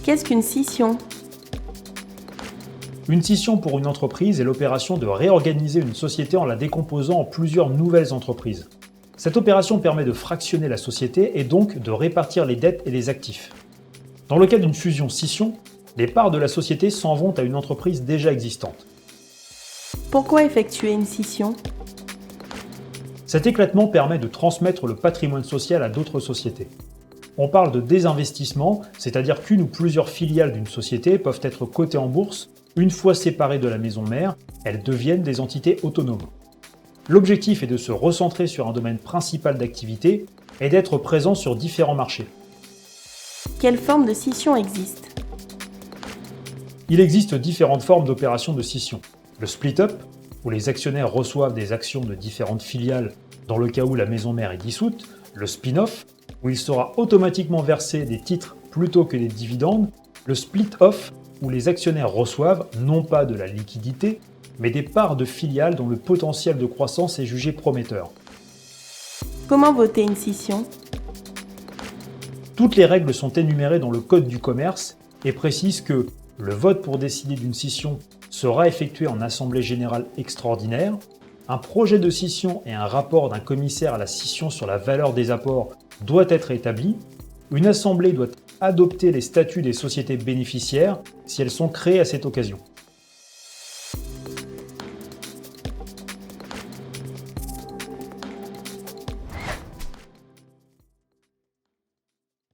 Qu'est-ce qu'une scission? Une scission pour une entreprise est l'opération de réorganiser une société en la décomposant en plusieurs nouvelles entreprises. Cette opération permet de fractionner la société et donc de répartir les dettes et les actifs. Dans le cas d'une fusion-scission, les parts de la société s'en vont à une entreprise déjà existante. Pourquoi effectuer une scission? Cet éclatement permet de transmettre le patrimoine social à d'autres sociétés. On parle de désinvestissement, c'est-à-dire qu'une ou plusieurs filiales d'une société peuvent être cotées en bourse. Une fois séparées de la maison mère, elles deviennent des entités autonomes. L'objectif est de se recentrer sur un domaine principal d'activité et d'être présent sur différents marchés. Quelle forme de scission existe? Il existe différentes formes d'opérations de scission. Le split-up, où les actionnaires reçoivent des actions de différentes filiales dans le cas où la maison mère est dissoute. Le spin-off, où il sera automatiquement versé des titres plutôt que des dividendes. Le split-off, où les actionnaires reçoivent non pas de la liquidité, mais des parts de filiales dont le potentiel de croissance est jugé prometteur. Comment voter une scission? Toutes les règles sont énumérées dans le Code du commerce et précisent que le vote pour décider d'une scission sera effectué en assemblée générale extraordinaire, un projet de scission et un rapport d'un commissaire à la scission sur la valeur des apports doit être établi, une assemblée doit adopter les statuts des sociétés bénéficiaires si elles sont créées à cette occasion.